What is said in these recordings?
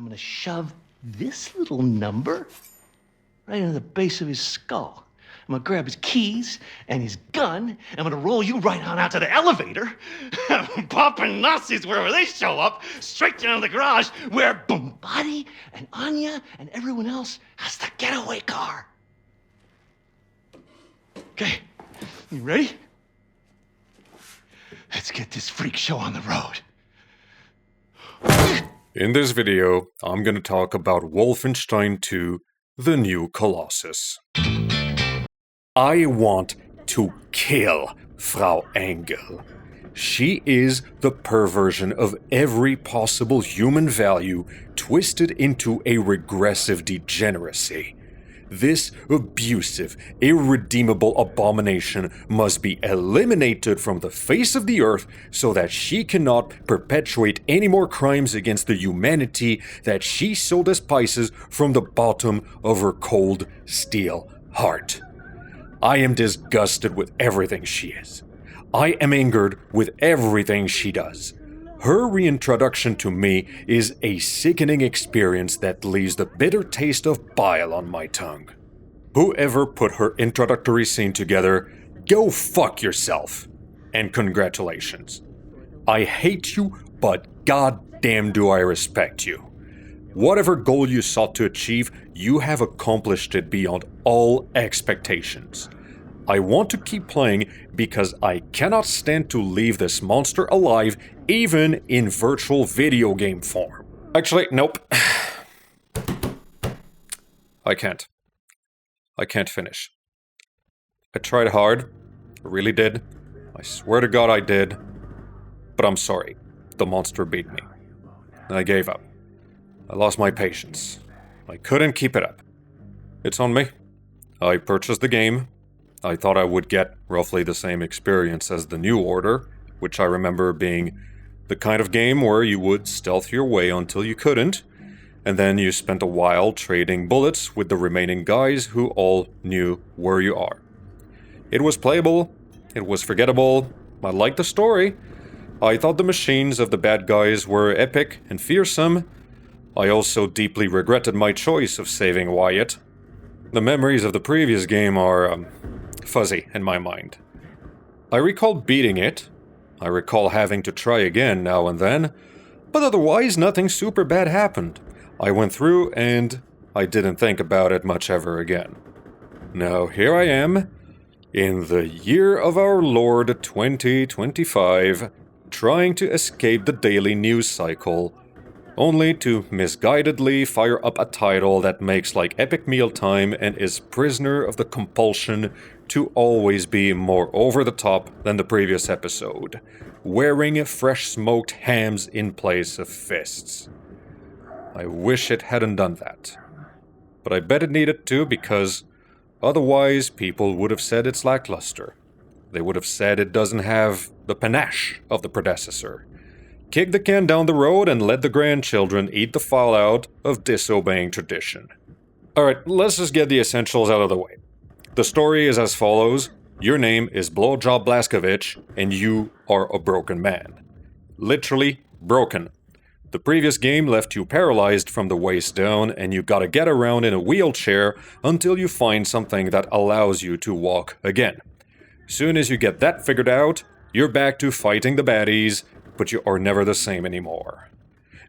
I'm gonna shove this little number right into the base of his skull. I'm gonna grab his keys and his gun. I'm gonna roll you right on out to the elevator. Popping Nazis wherever they show up, straight down to the garage where Bombati and Anya and everyone else has the getaway car. Okay, you ready? Let's get this freak show on the road. In this video, I'm gonna talk about Wolfenstein 2, the new Colossus. I want to kill Frau Engel. She is the perversion of every possible human value twisted into a regressive degeneracy. This abusive, irredeemable abomination must be eliminated from the face of the earth so that she cannot perpetuate any more crimes against the humanity that she so despises from the bottom of her cold steel heart. I am disgusted with everything she is. I am angered with everything she does. Her reintroduction to me is a sickening experience that leaves the bitter taste of bile on my tongue. Whoever put her introductory scene together, go fuck yourself. And congratulations. I hate you, but goddamn do I respect you. Whatever goal you sought to achieve, you have accomplished it beyond all expectations. I want to keep playing because I cannot stand to leave this monster alive, even in virtual video game form. Actually, nope. I can't. I can't finish. I tried hard. I really did. I swear to God I did. But I'm sorry. The monster beat me. And I gave up. I lost my patience. I couldn't keep it up. It's on me. I purchased the game. I thought I would get roughly the same experience as the New Order, which I remember being the kind of game where you would stealth your way until you couldn't, and then you spent a while trading bullets with the remaining guys who all knew where you are. It was playable, it was forgettable, I liked the story, I thought the machines of the bad guys were epic and fearsome. I also deeply regretted my choice of saving Wyatt. The memories of the previous game are fuzzy in my mind. I recall beating it. I recall having to try again now and then, but otherwise nothing super bad happened. I went through and I didn't think about it much ever again. Now here I am, in the year of our Lord 2025, trying to escape the daily news cycle, only to misguidedly fire up a title that makes like epic mealtime and is prisoner of the compulsion to always be more over the top than the previous episode, wearing fresh smoked hams in place of fists. I wish it hadn't done that. But I bet it needed to, because otherwise people would have said it's lackluster. They would have said it doesn't have the panache of the predecessor. Kick the can down the road and let the grandchildren eat the fallout of disobeying tradition. Alright, let's just get the essentials out of the way. The story is as follows. Your name is Blowjob Blaskovich, and you are a broken man. Literally broken. The previous game left you paralyzed from the waist down, and you gotta get around in a wheelchair until you find something that allows you to walk again. Soon as you get that figured out, you're back to fighting the baddies, but you are never the same anymore.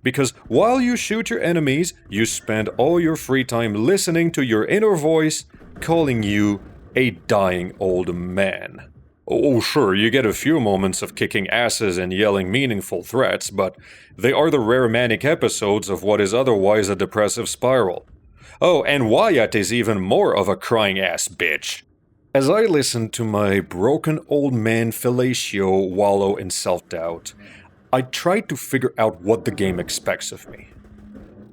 Because while you shoot your enemies, you spend all your free time listening to your inner voice calling you a dying old man. Oh, sure, you get a few moments of kicking asses and yelling meaningful threats, but they are the rare manic episodes of what is otherwise a depressive spiral. Oh, and Wyatt is even more of a crying-ass bitch. As I listen to my broken old man fellatio wallow in self-doubt, I try to figure out what the game expects of me.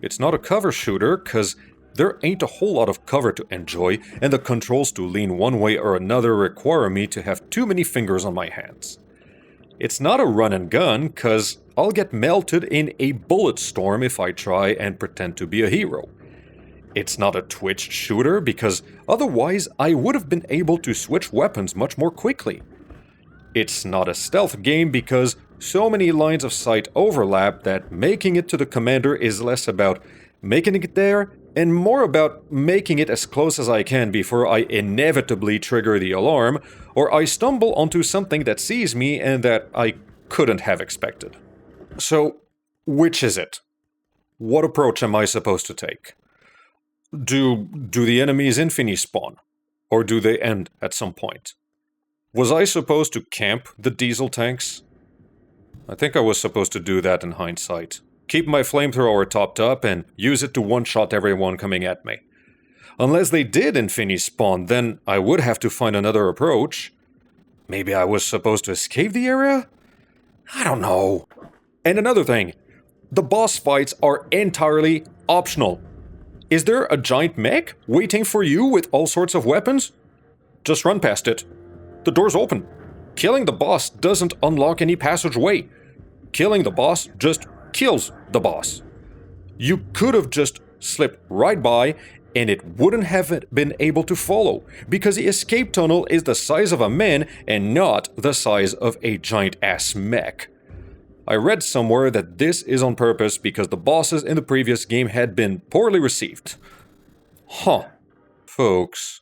It's not a cover shooter, cause there ain't a whole lot of cover to enjoy, and the controls to lean one way or another require me to have too many fingers on my hands. It's not a run and gun, cause I'll get melted in a bullet storm if I try and pretend to be a hero. It's not a twitch shooter, because otherwise I would have been able to switch weapons much more quickly. It's not a stealth game because so many lines of sight overlap that making it to the commander is less about making it there and more about making it as close as I can before I inevitably trigger the alarm, or I stumble onto something that sees me and that I couldn't have expected. So, which is it? What approach am I supposed to take? Do the enemies infini spawn? Or do they end at some point? Was I supposed to camp the diesel tanks? I think I was supposed to do that in hindsight. Keep my flamethrower topped up and use it to one-shot everyone coming at me. Unless they did infini spawn, then I would have to find another approach. Maybe I was supposed to escape the area? I don't know. And another thing, the boss fights are entirely optional. Is there a giant mech waiting for you with all sorts of weapons? Just run past it. The door's open. Killing the boss doesn't unlock any passageway. Killing the boss just kills the boss. You could have just slipped right by and it wouldn't have been able to follow, because the escape tunnel is the size of a man and not the size of a giant-ass mech. I read somewhere that this is on purpose because the bosses in the previous game had been poorly received. Huh. Folks,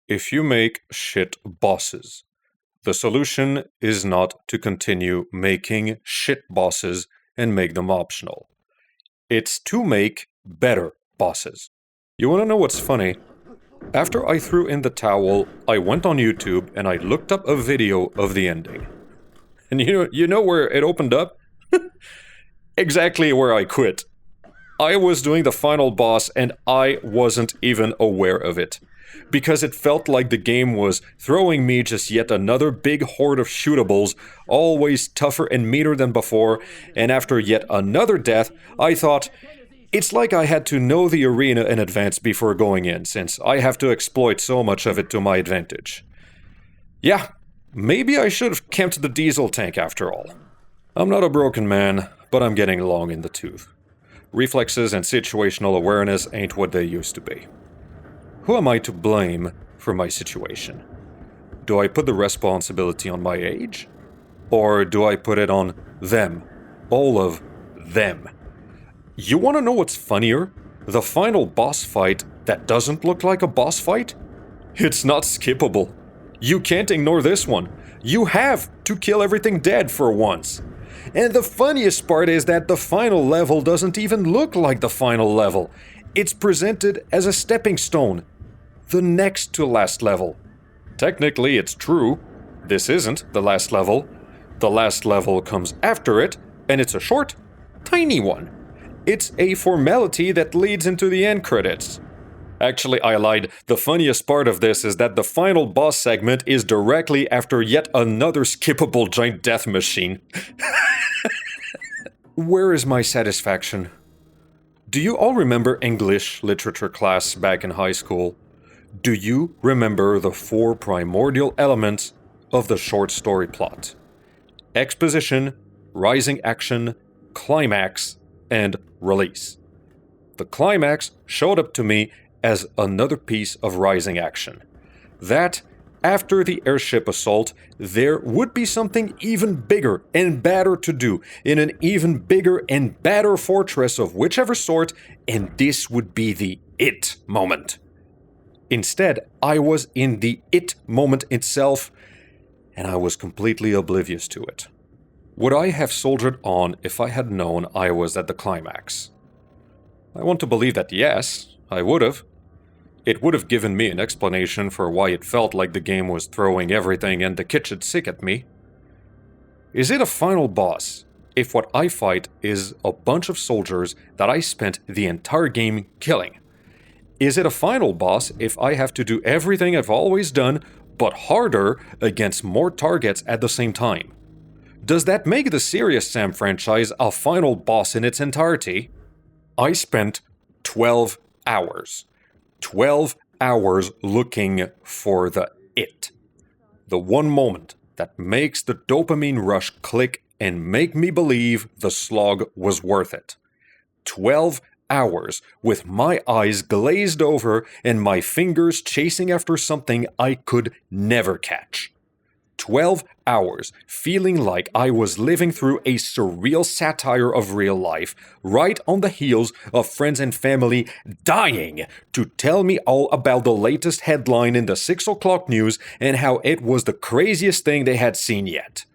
if you make shit bosses, the solution is not to continue making shit bosses and make them optional. It's to make better bosses. You wanna know what's funny? After I threw in the towel, I went on YouTube and I looked up a video of the ending. And you know where it opened up? Exactly where I quit. I was doing the final boss and I wasn't even aware of it. Because it felt like the game was throwing me just yet another big horde of shootables, always tougher and meaner than before, and after yet another death, I thought, it's like I had to know the arena in advance before going in, since I have to exploit so much of it to my advantage. Yeah, maybe I should have camped the diesel tank after all. I'm not a broken man, but I'm getting long in the tooth. Reflexes and situational awareness ain't what they used to be. Who am I to blame for my situation? Do I put the responsibility on my age? Or do I put it on them? All of them. You wanna know what's funnier? The final boss fight that doesn't look like a boss fight? It's not skippable. You can't ignore this one. You have to kill everything dead for once. And the funniest part is that the final level doesn't even look like the final level. It's presented as a stepping stone. The next to last level. Technically, it's true. This isn't the last level. The last level comes after it, and it's a short, tiny one. It's a formality that leads into the end credits. Actually, I lied. The funniest part of this is that the final boss segment is directly after yet another skippable giant death machine. Where is my satisfaction? Do you all remember English literature class back in high school? Do you remember the 4 primordial elements of the short story plot? Exposition, rising action, climax, and release. The climax showed up to me as another piece of rising action. That, after the airship assault, there would be something even bigger and badder to do in an even bigger and badder fortress of whichever sort, and this would be the it moment. Instead, I was in the it moment itself, and I was completely oblivious to it. Would I have soldiered on if I had known I was at the climax? I want to believe that yes, I would have. It would have given me an explanation for why it felt like the game was throwing everything and the kitchen sick at me. Is it a final boss if what I fight is a bunch of soldiers that I spent the entire game killing? Is it a final boss if I have to do everything I've always done, but harder against more targets at the same time? Does that make the Serious Sam franchise a final boss in its entirety? I spent 12 hours. 12 hours looking for the it. The one moment that makes the dopamine rush click and make me believe the slog was worth it. 12 hours with my eyes glazed over and my fingers chasing after something I could never catch. 12 hours feeling like I was living through a surreal satire of real life, right on the heels of friends and family dying to tell me all about the latest headline in the 6 o'clock news and how it was the craziest thing they had seen yet.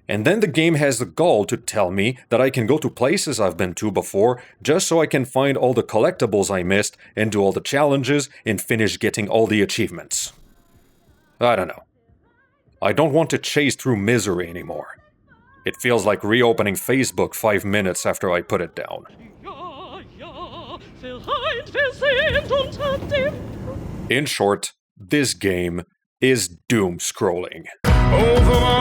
And then the game has the gall to tell me that I can go to places I've been to before just so I can find all the collectibles I missed and do all the challenges and finish getting all the achievements. I don't know. I don't want to chase through misery anymore. It feels like reopening Facebook 5 minutes after I put it down. In short, this game is doom scrolling. Over